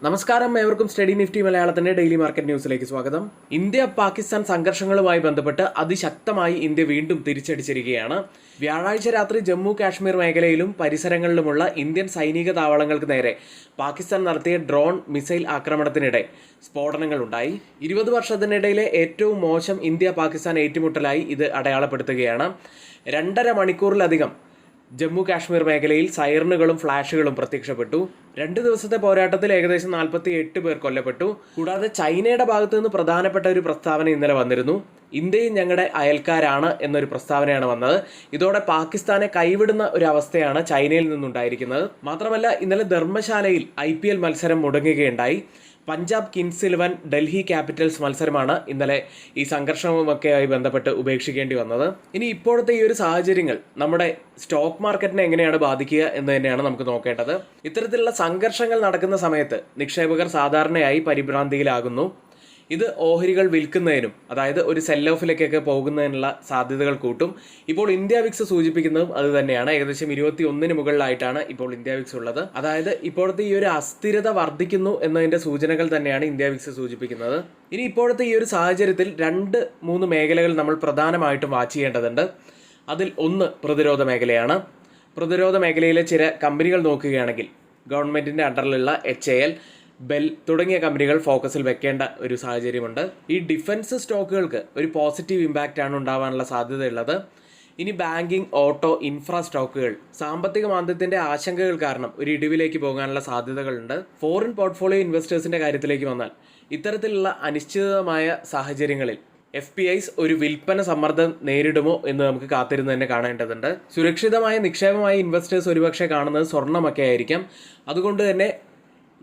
നമസ്കാരം, ഏവർക്കും study Nifty മലയാളത്തിന്റെ ഡെയിലി മാർക്കറ്റ് ന്യൂസിലേക്ക് സ്വാഗതം. ഇന്ത്യ പാകിസ്ഥാൻ സംഘർഷങ്ങളുമായി ബന്ധപ്പെട്ട് അതിശക്തമായി ഇന്ത്യ വീണ്ടും തിരിച്ചടിച്ചിരിക്കുകയാണ്. വ്യാഴാഴ്ച രാത്രി ജമ്മു കാശ്മീർ മേഖലയിലും പരിസരങ്ങളിലുമുള്ള ഇന്ത്യൻ സൈനിക താവളങ്ങൾക്ക് നേരെ പാകിസ്ഥാൻ നടത്തിയ ഡ്രോൺ മിസൈൽ ആക്രമണത്തിനിടെ സ്ഫോടനങ്ങൾ ഉണ്ടായി. 20 വർഷത്തിനിടയിലെ ഏറ്റവും മോശം ഇന്ത്യ പാകിസ്ഥാൻ ഏറ്റുമുട്ടലായി ഇത് അടയാളപ്പെടുത്തുകയാണ്. 2.5 മണിക്കൂറിലധികം ജമ്മു കാശ്മീർ മേഖലയിൽ സൈറനുകളും ഫ്ലാഷുകളും പ്രത്യക്ഷപ്പെട്ടു. 2 ദിവസത്തെ പോരാട്ടത്തിൽ ഏകദേശം 48 പേർ കൊല്ലപ്പെട്ടു. കൂടാതെ ചൈനയുടെ ഭാഗത്തു നിന്ന് പ്രധാനപ്പെട്ട ഒരു പ്രസ്താവന ഇന്നലെ വന്നിരുന്നു. ഇന്ത്യയും ഞങ്ങളുടെ അയൽക്കാരാണ് എന്നൊരു പ്രസ്താവനയാണ് വന്നത്. ഇതോടെ പാകിസ്ഥാനെ കൈവിടുന്ന ഒരു അവസ്ഥയാണ് ചൈനയിൽ നിന്നുണ്ടായിരിക്കുന്നത്. മാത്രമല്ല, ഇന്നലെ ധർമ്മശാലയിൽ IPL മത്സരം മുടങ്ങുകയുണ്ടായി. പഞ്ചാബ് കിങ്സ് 11 ഡൽഹി ക്യാപിറ്റൽസ് മത്സരമാണ് ഇന്നലെ ഈ സംഘർഷവുമൊക്കെയായി ബന്ധപ്പെട്ട് ഉപേക്ഷിക്കേണ്ടി വന്നത്. ഇനി ഇപ്പോഴത്തെ ഈ ഒരു സാഹചര്യങ്ങൾ നമ്മുടെ സ്റ്റോക്ക് മാർക്കറ്റിനെ എങ്ങനെയാണ് ബാധിക്കുക എന്ന് തന്നെയാണ് നമുക്ക് നോക്കേണ്ടത്. ഇത്തരത്തിലുള്ള സംഘർഷങ്ങൾ നടക്കുന്ന സമയത്ത് നിക്ഷേപകർ സാധാരണയായി പരിഭ്രാന്തിയിലാകുന്നു. ഇത് ഓഹരികൾ വിൽക്കുന്നതിനും, അതായത് ഒരു സെൽ ഓഫിലേക്കൊക്കെ പോകുന്നതിനുള്ള സാധ്യതകൾ കൂട്ടും. ഇപ്പോൾ ഇന്ത്യ വിക്സ് സൂചിപ്പിക്കുന്നതും അത് തന്നെയാണ്. ഏകദേശം 21 മുകളിലായിട്ടാണ് ഇപ്പോൾ ഇന്ത്യ വിക്സ് ഉള്ളത്. അതായത് ഇപ്പോഴത്തെ ഈ ഒരു അസ്ഥിരത വർദ്ധിക്കുന്നു എന്നതിന്റെ സൂചനകൾ തന്നെയാണ് ഇന്ത്യ വിക്സ് സൂചിപ്പിക്കുന്നത്. ഇനി ഇപ്പോഴത്തെ ഈ ഒരു സാഹചര്യത്തിൽ 2-3 മേഖലകൾ നമ്മൾ പ്രധാനമായിട്ടും വാച്ച് ചെയ്യേണ്ടതുണ്ട്. അതിൽ ഒന്ന് പ്രതിരോധ മേഖലയാണ്. പ്രതിരോധ മേഖലയിലെ ചില കമ്പനികൾ നോക്കുകയാണെങ്കിൽ ഗവൺമെന്റിന്റെ അണ്ടറിലുള്ള HAL, ബെൽ തുടങ്ങിയ കമ്പനികൾ ഫോക്കസിൽ വെക്കേണ്ട ഒരു സാഹചര്യമുണ്ട്. ഈ ഡിഫൻസ് സ്റ്റോക്കുകൾക്ക് ഒരു പോസിറ്റീവ് ഇമ്പാക്റ്റ് ആണ് ഉണ്ടാവാനുള്ള സാധ്യതയുള്ളത്. ഇനി ബാങ്കിങ്, ഓട്ടോ, ഇൻഫ്രാ സ്റ്റോക്കുകൾ സാമ്പത്തിക മാന്ദ്യത്തിന്റെ ആശങ്കകൾ കാരണം ഒരു ഇടിവിലേക്ക് പോകാനുള്ള സാധ്യതകളുണ്ട്. ഫോറിൻ പോർട്ട്ഫോളിയോ ഇൻവെസ്റ്റേഴ്സിന്റെ കാര്യത്തിലേക്ക് വന്നാൽ ഇത്തരത്തിലുള്ള അനിശ്ചിതമായ സാഹചര്യങ്ങളിൽ FPIs ഒരു വിൽപ്പന സമ്മർദ്ദം നേരിടുമോ എന്ന് നമുക്ക് കാത്തിരുന്ന് തന്നെ കാണേണ്ടതുണ്ട്. സുരക്ഷിതമായ നിക്ഷേപമായ ഇൻവെസ്റ്റേഴ്സ് ഒരുപക്ഷെ കാണുന്നത് സ്വർണ്ണമൊക്കെ ആയിരിക്കാം. അതുകൊണ്ട് തന്നെ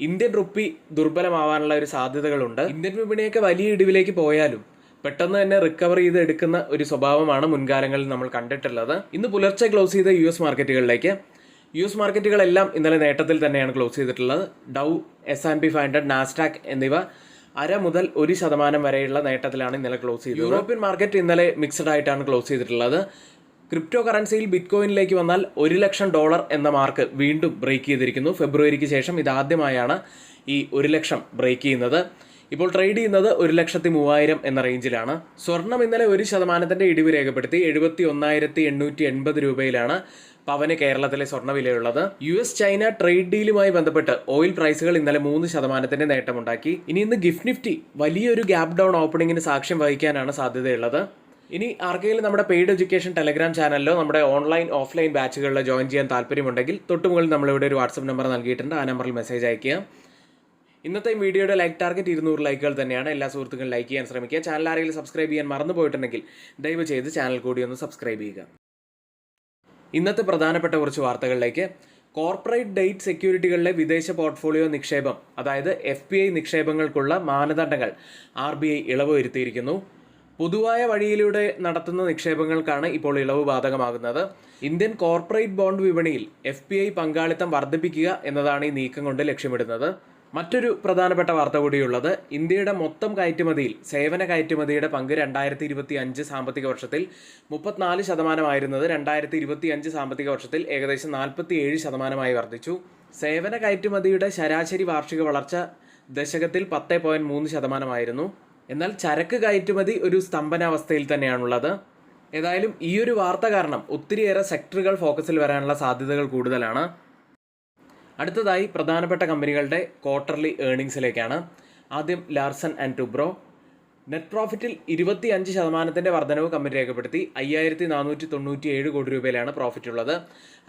ഇന്ത്യൻ റുപ്പി ദുർബലമാവാനുള്ള ഒരു സാധ്യതകളുണ്ട്. ഇന്ത്യൻ വിപണിയൊക്കെ വലിയ ഇടിവിലേക്ക് പോയാലും പെട്ടെന്ന് തന്നെ റിക്കവർ ചെയ്ത് എടുക്കുന്ന ഒരു സ്വഭാവമാണ് മുൻകാലങ്ങളിൽ നമ്മൾ കണ്ടിട്ടുള്ളത്. ഇന്ന് പുലർച്ചെ ക്ലോസ് ചെയ്ത US മാർക്കറ്റുകളിലേക്ക്. US മാർക്കറ്റുകളെല്ലാം ഇന്നലെ നേട്ടത്തിൽ തന്നെയാണ് ക്ലോസ് ചെയ്തിട്ടുള്ളത്. ഡൗ, S&P 500, നാസ്ഡാക്ക് എന്നിവ 0.5 മുതൽ 1% വരെയുള്ള നേട്ടത്തിലാണ് ഇന്നലെ ക്ലോസ് ചെയ്തത്. യൂറോപ്യൻ മാർക്കറ്റ് ഇന്നലെ മിക്സഡ് ആയിട്ടാണ് ക്ലോസ് ചെയ്തിട്ടുള്ളത്. ക്രിപ്റ്റോ കറൻസിയിൽ ബിറ്റ്കോയിനിലേക്ക് വന്നാൽ $1 ലക്ഷം എന്ന മാർക്ക് വീണ്ടും ബ്രേക്ക് ചെയ്തിരിക്കുന്നു. ഫെബ്രുവരിക്ക് ശേഷം ഇതാദ്യമായാണ് ഈ 1 ലക്ഷം ബ്രേക്ക് ചെയ്യുന്നത്. ഇപ്പോൾ ട്രേഡ് ചെയ്യുന്നത് 1,03,000 എന്ന റേഞ്ചിലാണ്. സ്വർണം ഇന്നലെ 1% ഇടിവ് രേഖപ്പെടുത്തി 71,880 രൂപയിലാണ് പവന് കേരളത്തിലെ സ്വർണ്ണവിലയുള്ളത്. US ചൈന ട്രേഡ് ഡീലുമായി ബന്ധപ്പെട്ട് ഓയിൽ പ്രൈസുകൾ ഇന്നലെ 3% നേട്ടമുണ്ടാക്കി. ഇന്ന് ഗിഫ്റ്റ് നിഫ്റ്റി വലിയൊരു ഗ്യാപ് ഡൗൺ ഓപ്പണിംഗിന് സാക്ഷ്യം വഹിക്കാനാണ് സാധ്യതയുള്ളത്. ഇനി ആർക്കെങ്കിലും നമ്മുടെ പെയ്ഡ് എഡ്യൂക്കേഷൻ ടെലഗ്രാം ചാനലിലോ നമ്മുടെ ഓൺലൈൻ ഓഫ്ലൈൻ ബാച്ചുകളിലോ ജോയിൻ ചെയ്യാൻ താല്പര്യമുണ്ടെങ്കിൽ തൊട്ടുമുകളിൽ നമ്മളിവിടെ ഒരു വാട്സപ്പ് നമ്പർ നൽകിയിട്ടുണ്ട്. ആ നമ്പറിൽ മെസ്സേജ് അയക്കുക. ഇന്നത്തെ വീഡിയോയുടെ ലൈക്ക് ടാർഗറ്റ് 200 ലൈക്കുകൾ തന്നെയാണ്. എല്ലാ സുഹൃത്തുക്കളും ലൈക്ക് ചെയ്യാൻ ശ്രമിക്കുക. ചാനൽ ആരെങ്കിലും സബ്സ്ക്രൈബ് ചെയ്യാൻ മറന്നു പോയിട്ടുണ്ടെങ്കിൽ ദയവ് ചെയ്ത് ചാനൽ കൂടി ഒന്ന് സബ്സ്ക്രൈബ് ചെയ്യുക. ഇന്നത്തെ പ്രധാനപ്പെട്ട കുറച്ച് വാർത്തകളിലേക്ക്. കോർപ്പറേറ്റ് ഡെറ്റ് സെക്യൂരിറ്റികളിലെ വിദേശ പോർട്ട്ഫോളിയോ നിക്ഷേപം, അതായത് FPI നിക്ഷേപങ്ങൾക്കുള്ള മാനദണ്ഡങ്ങൾ RBI ഇളവ് വരുത്തിയിരിക്കുന്നു. പൊതുവായ വഴിയിലൂടെ നടത്തുന്ന നിക്ഷേപങ്ങൾക്കാണ് ഇപ്പോൾ ഇളവ് ബാധകമാകുന്നത്. ഇന്ത്യൻ കോർപ്പറേറ്റ് ബോണ്ട് വിപണിയിൽ FPI പങ്കാളിത്തം വർദ്ധിപ്പിക്കുക എന്നതാണ് ഈ നീക്കം കൊണ്ട് ലക്ഷ്യമിടുന്നത്. മറ്റൊരു പ്രധാനപ്പെട്ട വാർത്ത കൂടിയുള്ളത്, ഇന്ത്യയുടെ മൊത്തം കയറ്റുമതിയിൽ സേവന കയറ്റുമതിയുടെ പങ്ക് 2025 സാമ്പത്തിക വർഷത്തിൽ 34% 2025 സാമ്പത്തിക വർഷത്തിൽ ഏകദേശം 47% വർദ്ധിച്ചു. സേവന കയറ്റുമതിയുടെ ശരാശരി വാർഷിക വളർച്ച ദശകത്തിൽ 10.3% എന്നാൽ ചരക്ക് കയറ്റുമതി ഒരു സ്തംഭനാവസ്ഥയിൽ തന്നെയാണുള്ളത്. ഏതായാലും ഈ ഒരു വാർത്ത കാരണം ഒത്തിരിയേറെ സെക്ടറുകൾ ഫോക്കസിൽ വരാനുള്ള സാധ്യതകൾ കൂടുതലാണ്. അടുത്തതായി പ്രധാനപ്പെട്ട കമ്പനികളുടെ ക്വാർട്ടർലി ഏർണിംഗ്സിലേക്കാണ്. ആദ്യം ലാർസൺ ആൻഡ് ടൂബ്രോ. നെറ്റ് പ്രോഫിറ്റിൽ 25% വർധനവ് കമ്പനി രേഖപ്പെടുത്തി 5,497 കോടി രൂപയിലാണ് പ്രോഫിറ്റ് ഉള്ളത്.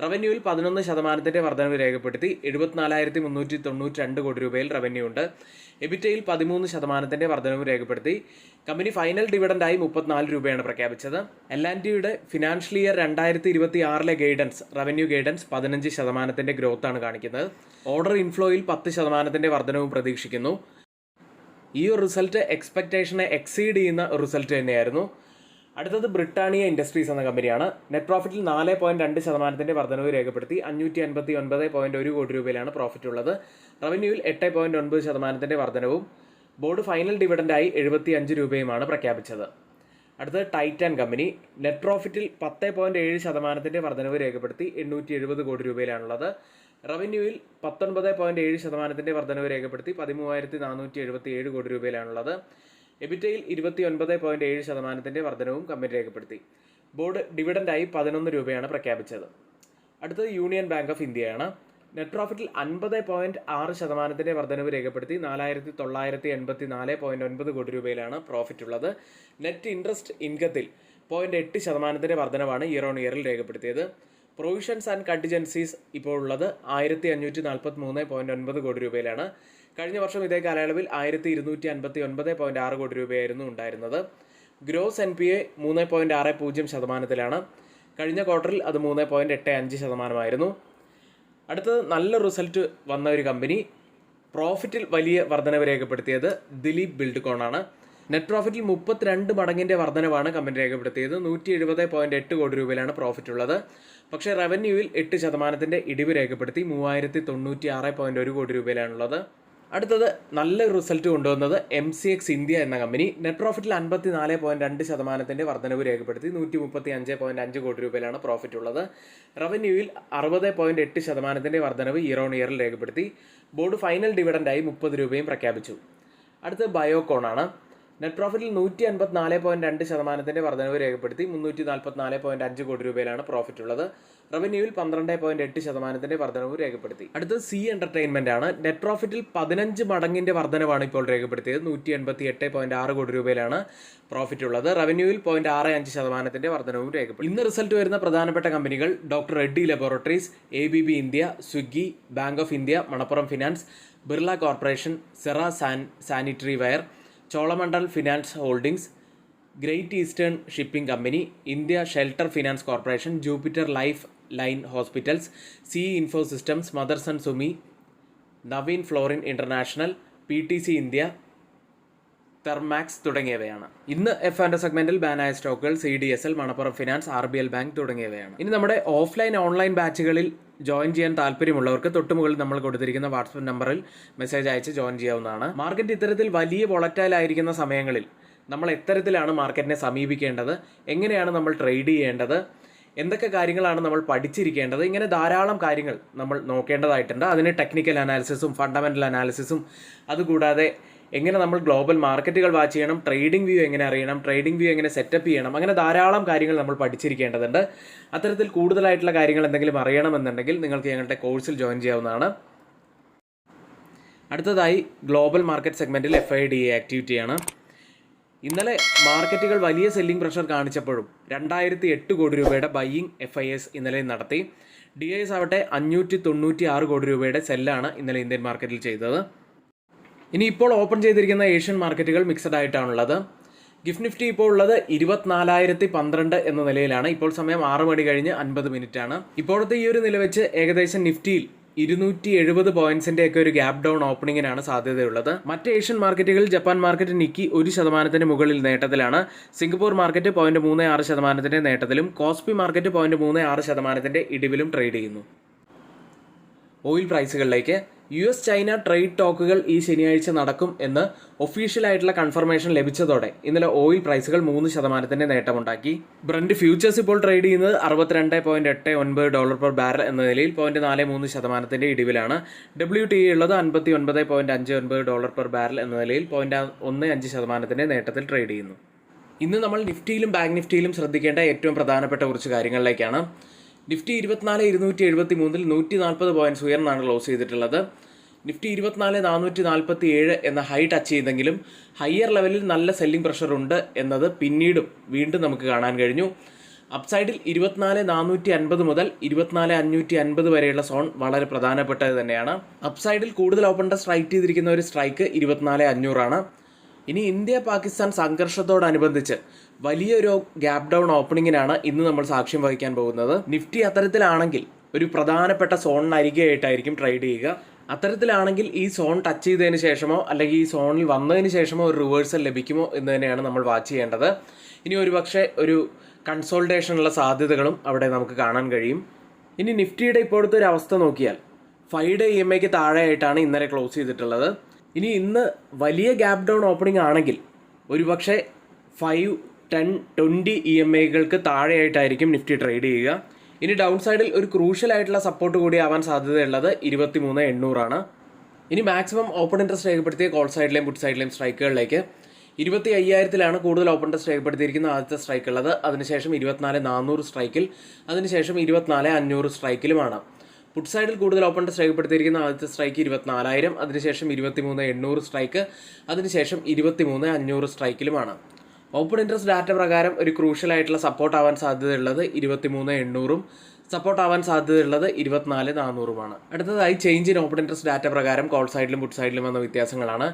റവന്യൂവിൽ 11% വർധനവ് രേഖപ്പെടുത്തി 74,392 കോടി രൂപയിൽ റവന്യൂ ഉണ്ട്. എബിറ്റയിൽ 13% വർധനവ് രേഖപ്പെടുത്തി. കമ്പനി ഫൈനൽ ഡിവിഡൻഡായി 34 രൂപയാണ് പ്രഖ്യാപിച്ചത്. L&Tയുടെ financial year 2026 guidance, revenue guidance 15% ഗ്രോത്താണ് കാണിക്കുന്നത്. ഓർഡർ ഇൻഫ്ലോയിൽ 10% വർധനവും പ്രതീക്ഷിക്കുന്നു. ഈ ഒരു റിസൾട്ട് എക്സ്പെക്ടേഷനെ എക്സീഡ് ചെയ്യുന്ന റിസൾട്ട് തന്നെയായിരുന്നു. അടുത്തത് ബ്രിട്ടാനിയ ഇൻഡസ്ട്രീസ് എന്ന കമ്പനിയാണ്. നെറ്റ് പ്രോഫിറ്റിൽ 4.2% വർധനവ് രേഖപ്പെടുത്തി 559.1 കോടി രൂപയിലാണ് പ്രോഫിറ്റ് ഉള്ളത്. റവന്യൂവിൽ 8.9% വർധനവും ബോർഡ് ഫൈനൽ ഡിവിഡൻഡായി 75 രൂപയുമാണ് പ്രഖ്യാപിച്ചത്. അടുത്തത് ടൈറ്റാൻ കമ്പനി. നെറ്റ് പ്രോഫിറ്റിൽ 10.7% വർധനവ് രേഖപ്പെടുത്തി 870 കോടി രൂപയിലാണുള്ളത്. റവന്യൂവിൽ 19.7% വർധനവ് രേഖപ്പെടുത്തി 13,477 കോടി രൂപയിലാണുള്ളത്. എബിറ്റയിൽ 29.7% വർധനവും കമ്പനി രേഖപ്പെടുത്തി. ബോർഡ് ഡിവിഡൻഡായി 11 രൂപയാണ് പ്രഖ്യാപിച്ചത്. അടുത്തത് യൂണിയൻ ബാങ്ക് ഓഫ് ഇന്ത്യയാണ്. നെറ്റ് പ്രോഫിറ്റിൽ 50.6% വർധനവ് രേഖപ്പെടുത്തി 4,984.9 കോടി രൂപയിലാണ് പ്രോഫിറ്റ് ഉള്ളത്. നെറ്റ് ഇൻട്രസ്റ്റ് ഇൻകത്തിൽ 0.8% വർധനവാണ് ഇയർ ഓൺ ഇയറിൽ രേഖപ്പെടുത്തിയത്. പ്രൊവിഷൻസ് ആൻഡ് കണ്ടിജൻസീസ് ഇപ്പോൾ ഉള്ളത് 1,543.9 കോടി രൂപയിലാണ്. കഴിഞ്ഞ വർഷം ഇതേ കാലയളവിൽ 1,259.6 കോടി രൂപയായിരുന്നു ഉണ്ടായിരുന്നത്. ഗ്രോസ് NPA 3.60% കഴിഞ്ഞ ക്വാർട്ടറിൽ അത് 3.85%. അടുത്തത് നല്ല റിസൾട്ട് വന്ന ഒരു കമ്പനി, പ്രോഫിറ്റിൽ വലിയ വർധനവ് രേഖപ്പെടുത്തിയത് ദിലീപ് ബിൽഡ്കോൺ ആണ്. നെറ്റ് പ്രോഫിറ്റിൽ 32 മടങ്ങിൻ്റെ വർധനവാണ് കമ്പനി രേഖപ്പെടുത്തിയത്. 170.8 കോടി രൂപയിലാണ് പ്രോഫിറ്റ് ഉള്ളത്. പക്ഷേ റവന്യൂവിൽ 8% ഇടിവ് രേഖപ്പെടുത്തി 3,096.1 കോടി രൂപയിലാണുള്ളത്. അടുത്തത് നല്ല റിസൾട്ട് കൊണ്ടുവന്നത് MCX ഇന്ത്യ എന്ന കമ്പനി. നെറ്റ് പ്രോഫിറ്റിൽ 54.2% വർധനവ് രേഖപ്പെടുത്തി 135.5 കോടി രൂപയിലാണ് പ്രോഫിറ്റ് ഉള്ളത്. റവന്യൂവിൽ 60.8% വർധനവ് ഇയർ ഓൺ ഇയറിൽ രേഖപ്പെടുത്തി. ബോർഡ് ഫൈനൽ ഡിവിഡൻഡായി 30 രൂപയും പ്രഖ്യാപിച്ചു. അടുത്തത് ബയോകോൺ ആണ്. നെറ്റ് പ്രോഫിറ്റിൽ 154.2% വർധനവ് രേഖപ്പെടുത്തി 344.5 കോടി രൂപയിലാണ് പ്രോഫിറ്റ് ഉള്ളത്. റവന്യൂവിൽ 12.8% വർധനവ് രേഖപ്പെടുത്തി. അടുത്തത് സി എന്റർടൈൻമെന്റ് ആണ്. നെറ്റ് പ്രോഫിറ്റിൽ 15 മടങ്ങിന്റെ വർധനവാണ് ഇപ്പോൾ രേഖപ്പെടുത്തിയത്. 188.6 കോടി രൂപയിലാണ് പ്രോഫിറ്റ് ഉള്ളത്. റവന്യൂവിൽ 0.65% വർധനവും രേഖപ്പെടുത്തി. ഇന്ന് റിസൾട്ട് വരുന്ന പ്രധാനപ്പെട്ട കമ്പനികൾ doctor Reddy laboratories, ABB India, Swiggy, bank of India, Manappuram finance, Birla corporation, Cera sanitary ware, Cholamandal finance holdings, great eastern shipping company, India shelter finance corporation, Jupiter life line hospitals, CE info systems, Motherson Sumi, Navin fluorine international, PTC India, Thermax തുടങ്ങിയവയാണ്. ഇന്ന് F&O സെഗ്മെന്റിൽ ബാനായ സ്റ്റോക്കുകൾ CDSL, Manappuram finance, RBL bank തുടങ്ങിയവയാണ്. ഇനി നമ്മുടെ offline online ബാച്ചുകളിൽ join ചെയ്യാൻ താല്പര്യമുള്ളവർക്ക് തൊട്ടുമുകളിൽ നമ്മൾ കൊടുത്തിരിക്കുന്ന വാട്സ്ആപ്പ് നമ്പറിൽ മെസ്സേജ് അയച്ച് ജോയിൻ ചെയ്യാവുന്നതാണ്. മാർക്കറ്റ് ഇത്തരത്തിൽ വലിയ വോളറ്റൈൽ ആയിരിക്കുന്ന സമയങ്ങളിൽ നമ്മൾ എത്തരത്തിലാണ് മാർക്കറ്റിനെ സമീപിക്കേണ്ടത്, എങ്ങനെയാണ് നമ്മൾ ട്രേഡ് ചെയ്യേണ്ടത്, എന്തൊക്കെ കാര്യങ്ങളാണ് നമ്മൾ പഠിച്ചിരിക്കേണ്ടത്, ഇങ്ങനെ ധാരാളം കാര്യങ്ങൾ നമ്മൾ നോക്കേണ്ടതായിട്ടുണ്ട്. അതിന് ടെക്നിക്കൽ അനാലിസിസും ഫണ്ടമെൻ്റൽ അനാലിസിസും, അതുകൂടാതെ എങ്ങനെ നമ്മൾ ഗ്ലോബൽ മാർക്കറ്റുകൾ വാച്ച് ചെയ്യണം, ട്രേഡിംഗ് വ്യൂ എങ്ങനെ അറിയണം, ട്രേഡിംഗ് വ്യൂ എങ്ങനെ സെറ്റപ്പ് ചെയ്യണം, അങ്ങനെ ധാരാളം കാര്യങ്ങൾ നമ്മൾ പഠിച്ചിരിക്കേണ്ടതുണ്ട്. അത്തരത്തിൽ കൂടുതലായിട്ടുള്ള കാര്യങ്ങൾ എന്തെങ്കിലും അറിയണമെന്നുണ്ടെങ്കിൽ നിങ്ങൾക്ക് ഞങ്ങളുടെ കോഴ്സിൽ ജോയിൻ ചെയ്യാവുന്നതാണ്. അടുത്തതായി ഗ്ലോബൽ മാർക്കറ്റ് സെഗ്മെൻറ്റിൽ FIDA ആക്ടിവിറ്റിയാണ്. ഇന്നലെ മാർക്കറ്റുകൾ വലിയ സെല്ലിംഗ് പ്രഷർ കാണിച്ചപ്പോഴും 2008 കോടി രൂപയുടെ ബൈയിങ് FIS ഇന്നലെ നടത്തി. DIS ആവട്ടെ 596 കോടി രൂപയുടെ സെല്ലാണ് ഇന്നലെ ഇന്ത്യൻ മാർക്കറ്റിൽ ചെയ്തത്. ഇനി ഇപ്പോൾ ഓപ്പൺ ചെയ്തിരിക്കുന്ന ഏഷ്യൻ മാർക്കറ്റുകൾ മിക്സഡ് ആയിട്ടാണുള്ളത്. ഗിഫ്റ്റ് നിഫ്റ്റി ഇപ്പോൾ ഉള്ളത് 24,012 എന്ന നിലയിലാണ്. ഇപ്പോൾ സമയം 6 മണി കഴിഞ്ഞ് 50 മിനിറ്റ് ആണ്. ഇപ്പോഴത്തെ ഈ ഒരു നില വെച്ച് ഏകദേശം നിഫ്റ്റിയിൽ 270 പോയിന്റ്സിന്റെ ഒക്കെ ഒരു ഗ്യാപ് ഡൗൺ ഓപ്പണിങ്ങിനാണ് സാധ്യതയുള്ളത്. മറ്റ് ഏഷ്യൻ മാർക്കറ്റുകളിൽ ജപ്പാൻ മാർക്കറ്റ് നിക്കി 1% മുകളിൽ നേട്ടത്തിലാണ്. സിംഗപ്പൂർ മാർക്കറ്റ് 0.36% നേട്ടത്തിലും കോസ്പി മാർക്കറ്റ് 0.36% ഇടിവിലും ട്രേഡ് ചെയ്യുന്നു. ഓയിൽ പ്രൈസുകളിലേക്ക്. US ചൈന ട്രേഡ് ടോക്കുകൾ ഈ ശനിയാഴ്ച നടക്കും എന്ന് ഒഫീഷ്യലായിട്ടുള്ള കൺഫർമേഷൻ ലഭിച്ചതോടെ ഇന്നലെ ഓയിൽ പ്രൈസുകൾ 3% നേട്ടമുണ്ടാക്കി. ബ്രന്റ് ഫ്യൂച്ചേഴ്സ് ഇപ്പോൾ ട്രേഡ് ചെയ്യുന്നത് $62.89 പെർ ബാരൽ എന്ന നിലയിൽ 0.43% ഇടിവിലാണ്. WTI ഉള്ളത് $59.59 പെർ ബാരൽ എന്ന നിലയിൽ 0.15% നേട്ടത്തിൽ ട്രേഡ് ചെയ്യുന്നു. ഇന്ന് നമ്മൾ നിഫ്റ്റിയിലും ബാങ്ക് നിഫ്റ്റിയിലും ശ്രദ്ധിക്കേണ്ട ഏറ്റവും പ്രധാനപ്പെട്ട കുറച്ച് കാര്യങ്ങളിലേക്കാണ്. നിഫ്റ്റി 24,273 140 പോയിന്റ്സ് ഉയർന്നാണ് ക്ലോസ് ചെയ്തിട്ടുള്ളത്. നിഫ്റ്റി 24,447 എന്ന ഹൈ ടച്ച് ചെയ്തെങ്കിലും ഹയർ ലെവലിൽ നല്ല സെല്ലിംഗ് പ്രഷർ ഉണ്ട് എന്നത് വീണ്ടും നമുക്ക് കാണാൻ കഴിഞ്ഞു. അപ്സൈഡിൽ 24,450 മുതൽ 24,550 വരെയുള്ള സോൺ വളരെ പ്രധാനപ്പെട്ടത് തന്നെയാണ്. അപ്സൈഡിൽ കൂടുതൽ ഓപ്പൺ സ്ട്രൈക്ക് ചെയ്തിരിക്കുന്ന ഒരു സ്ട്രൈക്ക് 24,500 ആണ്. ഇനി ഇന്ത്യ പാകിസ്ഥാൻ സംഘർഷത്തോടനുബന്ധിച്ച് വലിയൊരു ഗ്യാപ് ഡൗൺ ഓപ്പണിങ്ങിനാണ് ഇന്ന് നമ്മൾ സാക്ഷ്യം വഹിക്കാൻ പോകുന്നത്. നിഫ്റ്റി അത്തരത്തിലാണെങ്കിൽ ഒരു പ്രധാനപ്പെട്ട സോണിനരികെയായിട്ടായിരിക്കും ട്രേഡ് ചെയ്യുക. അത്തരത്തിലാണെങ്കിൽ ഈ സോൺ ടച്ച് ചെയ്തതിന് ശേഷമോ അല്ലെങ്കിൽ ഈ സോണിൽ വന്നതിന് ശേഷമോ ഒരു റിവേഴ്സൽ ലഭിക്കുമോ എന്ന് തന്നെയാണ് നമ്മൾ വാച്ച് ചെയ്യേണ്ടത്. ഇനി ഒരുപക്ഷെ ഒരു കൺസോൾട്ടേഷനുള്ള സാധ്യതകളും അവിടെ നമുക്ക് കാണാൻ കഴിയും. ഇനി നിഫ്റ്റിയുടെ ഇപ്പോഴത്തെ ഒരു അവസ്ഥ നോക്കിയാൽ 5 ഡേ EMAയ്ക്ക് താഴെയായിട്ടാണ് ഇന്നലെ ക്ലോസ് ചെയ്തിട്ടുള്ളത്. ഇനി ഇന്ന് വലിയ ഗ്യാപ് ഡൗൺ ഓപ്പണിംഗ് ആണെങ്കിൽ ഒരുപക്ഷെ 5, 10, 20 EMAകൾക്ക് താഴെയായിട്ടായിരിക്കും നിഫ്റ്റി ട്രേഡ് ചെയ്യുക. ഇനി ഡൗൺ സൈഡിൽ ഒരു ക്രൂഷ്യൽ ആയിട്ടുള്ള സപ്പോർട്ട് കൂടി ആവാൻ സാധ്യതയുള്ളത് 23,800 ആണ്. ഇനി മാക്സിമം ഓപ്പൺ ഇൻട്രസ്റ്റ് രേഖപ്പെടുത്തിയ കോൾ സൈഡിലെയും പുട്ട് സൈഡിലെയും സ്ട്രൈക്കുകളിലേക്ക് 25,000-ലാണ് കൂടുതൽ ഓപ്പൺ ഇൻട്രസ്റ്റ് രേഖപ്പെടുത്തിയിരിക്കുന്ന ആദ്യത്തെ സ്ട്രൈക്ക് ഉള്ളത്. അതിനുശേഷം 24,400 സ്ട്രൈക്കിൽ, അതിനുശേഷം 24,500 സ്ട്രൈക്കിലുമാണ്. പുട്ട് സൈഡിൽ കൂടുതൽ ഓപ്പൺ ഇൻട്രസ്റ്റ് രേഖപ്പെടുത്തിയിരിക്കുന്ന ആദ്യത്തെ സ്ട്രൈക്ക് 24,000, അതിനുശേഷം 23,800 സ്ട്രൈക്ക്, അതിനുശേഷം 23,500 സ്ട്രൈക്കിലുമാണ്. ഓപ്പൺ ഇൻട്രസ്റ്റ് ഡാറ്റ പ്രകാരം ഒരു ക്രൂഷ്യൽ ആയിട്ടുള്ള സപ്പോർട്ട് ആവാൻ സാധ്യതയുള്ളത് 23,800-ഉം സപ്പോർട്ട് ആവാൻ സാധ്യതയുള്ളത് 24,400-ഉമാണ്. അടുത്തതായി change in open interest data പ്രകാരം കോൾ സൈഡിലും പുട്ട് സൈഡിലും വന്ന വ്യത്യാസങ്ങളാണ്.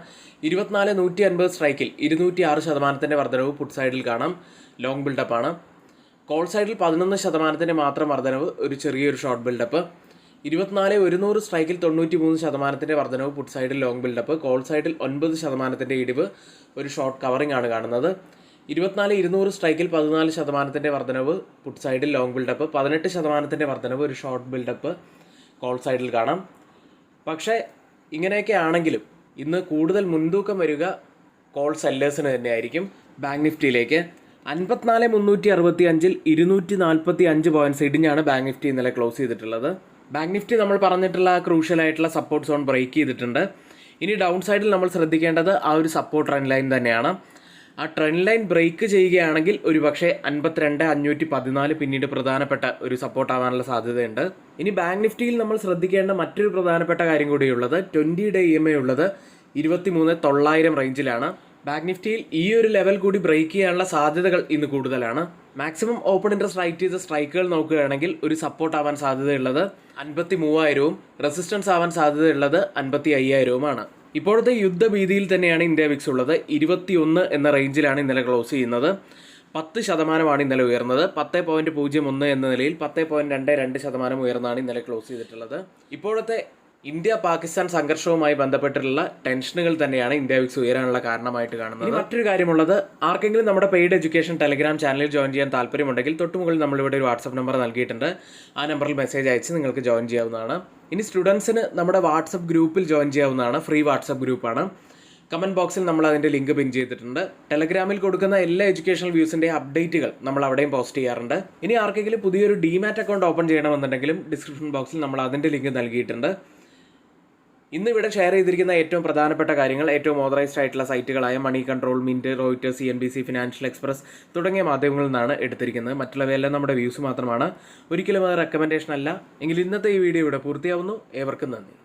24,150 സ്ട്രൈക്കിൽ 206% വർധനവ് പുട്ട് സൈഡിൽ കാണാം, ലോങ് ബിൽഡപ്പാണ്. കോൾ സൈഡിൽ 11% മാത്രം വർധനവ്, ഒരു ചെറിയൊരു ഷോർട്ട് ബിൽഡപ്പ്. 24,100 സ്ട്രൈക്കിൽ 93% വർധനവ് പുട്ട് സൈഡിൽ ലോങ് ബിൽഡപ്പ്. കോൾ സൈഡിൽ 9% ഇടിവ്, ഒരു ഷോർട്ട് കവറിംഗ് ആണ് കാണുന്നത്. 24,200 സ്ട്രൈക്കിൽ 14% വർധനവ് പുട്ട് സൈഡിൽ ലോങ് ബിൽഡപ്പ്, 18% വർധനവ്, ഒരു ഷോർട്ട് ബിൽഡപ്പ് കോൾ സൈഡിൽ കാണാം. പക്ഷേ ഇങ്ങനെയൊക്കെ ആണെങ്കിലും ഇന്ന് കൂടുതൽ മുൻതൂക്കം വരിക കോൾ സെല്ലേഴ്സിന് തന്നെയായിരിക്കും. ബാങ്ക് നിഫ്റ്റിയിലേക്ക് 54,365-ൽ 245 പോയിന്റ്സ് ഇടിഞ്ഞാണ് ബാങ്ക് നിഫ്റ്റി ഇന്നലെ ക്ലോസ് ചെയ്തിട്ടുള്ളത്. ബാങ്ക് നിഫ്റ്റി നമ്മൾ പറഞ്ഞിട്ടുള്ള ക്രൂഷ്യൽ ആയിട്ടുള്ള സപ്പോർട്ട് സോൺ ബ്രേക്ക് ചെയ്തിട്ടുണ്ട്. ഇനി ഡൗൺ സൈഡിൽ നമ്മൾ ശ്രദ്ധിക്കേണ്ടത് ആ ഒരു സപ്പോർട്ട് ട്രെൻഡ് ലൈൻ തന്നെയാണ്. ആ ട്രെൻഡ് ലൈൻ ബ്രേക്ക് ചെയ്യുകയാണെങ്കിൽ ഒരുപക്ഷെ 52,514 പിന്നീട് പ്രധാനപ്പെട്ട ഒരു സപ്പോർട്ട് ആവാനുള്ള സാധ്യതയുണ്ട്. ഇനി ബാങ്ക് നിഫ്റ്റിയിൽ നമ്മൾ ശ്രദ്ധിക്കേണ്ട മറ്റൊരു പ്രധാനപ്പെട്ട കാര്യം കൂടിയുള്ളത് 20-ഡേ EMA ഉള്ളത് 23,900 റേഞ്ചിലാണ്. ബാങ്ക് നിഫ്റ്റിയിൽ ഈ ഒരു ലെവൽ കൂടി ബ്രേക്ക് ചെയ്യാനുള്ള സാധ്യതകൾ ഇന്ന് കൂടുതലാണ്. മാക്സിമം ഓപ്പൺ ഇൻട്രസ്റ്റ് റൈറ്റ് ചെയ്ത സ്ട്രൈക്കുകൾ നോക്കുകയാണെങ്കിൽ ഒരു സപ്പോർട്ട് ആവാൻ സാധ്യതയുള്ളത് 53,000-ഉം റെസിസ്റ്റൻസ് ആവാൻ സാധ്യതയുള്ളത് 55,000-ഉമാണ്. ഇപ്പോഴത്തെ യുദ്ധഭീതിയിൽ തന്നെയാണ് ഇന്ത്യ വിക്സ് ഉള്ളത്. 21 എന്ന റേഞ്ചിലാണ് ഇന്നലെ ക്ലോസ് ചെയ്യുന്നത്. 10% ഇന്നലെ ഉയർന്നത്. 10.01 എന്ന നിലയിൽ 10.22% ഉയർന്നാണ് ഇന്നലെ ക്ലോസ് ചെയ്തിട്ടുള്ളത്. ഇപ്പോഴത്തെ ഇന്ത്യ പാകിസ്ഥാൻ സംഘർഷവുമായി ബന്ധപ്പെട്ടിട്ടുള്ള ടെൻഷനുകൾ തന്നെയാണ് ഇന്ത്യ വിക്സ് ഉയരാനുള്ള കാരണമായിട്ട് കാണുന്നത്. മറ്റൊരു കാര്യമുള്ളത്, ആർക്കെങ്കിലും നമ്മുടെ പെയ്ഡ് എഡ്യൂക്കേഷൻ ടെലഗ്രാം ചാനലിൽ ജോയിൻ ചെയ്യാൻ താല്പര്യമുണ്ടെങ്കിൽ തൊട്ടുമുകളിൽ നമ്മളിവിടെ ഒരു വാട്സപ്പ് നമ്പർ നൽകിയിട്ടുണ്ട്. ആ നമ്പറിൽ മെസ്സേജ് അയച്ച് നിങ്ങൾക്ക് ജോയിൻ ചെയ്യാവുന്നതാണ്. ഇനി സ്റ്റുഡൻസിന് നമ്മുടെ വാട്സപ്പ് ഗ്രൂപ്പിൽ ജോയിൻ ചെയ്യാവുന്നതാണ്. ഫ്രീ വാട്സപ്പ് ഗ്രൂപ്പാണ്. കമൻറ്റ് ബോക്സിൽ നമ്മൾ അതിൻ്റെ ലിങ്ക് പിൻ ചെയ്തിട്ടുണ്ട്. ടെലഗ്രാമിൽ കൊടുക്കുന്ന എല്ലാ എഡ്യൂക്കേഷണൽ വ്യൂസിൻ്റെ അപ്ഡേറ്റുകൾ നമ്മൾ അവിടെയും പോസ്റ്റ് ചെയ്യാറുണ്ട്. ഇനി ആർക്കെങ്കിലും പുതിയൊരു ഡിമാറ്റ് അക്കൗണ്ട് ഓപ്പൺ ചെയ്യണമെന്നുണ്ടെങ്കിലും ഡിസ്ക്രിപ്ഷൻ ബോക്സിൽ നമ്മൾ അതിൻ്റെ ലിങ്ക് നൽകിയിട്ടുണ്ട്. ഇന്ന് ഇവിടെ ഷെയർ ചെയ്തിരിക്കുന്ന ഏറ്റവും പ്രധാനപ്പെട്ട കാര്യങ്ങൾ ഏറ്റവും ഓതറൈസ്ഡ് ആയിട്ടുള്ള സൈറ്റുകളായ Money Control, Mint, Reuters, CNBC, Financial Express തുടങ്ങിയ മാധ്യമങ്ങളിൽ നിന്നാണ് എടുത്തിരിക്കുന്നത്. മറ്റുള്ളവയെല്ലാം നമ്മുടെ വ്യൂസ് മാത്രമാണ്, ഒരിക്കലും അത് റെക്കമെൻഡേഷൻ അല്ല. എങ്കിൽ ഇന്നത്തെ ഈ വീഡിയോ ഇവിടെ പൂർത്തിയാവുന്നു. ഏവർക്കും നന്ദി.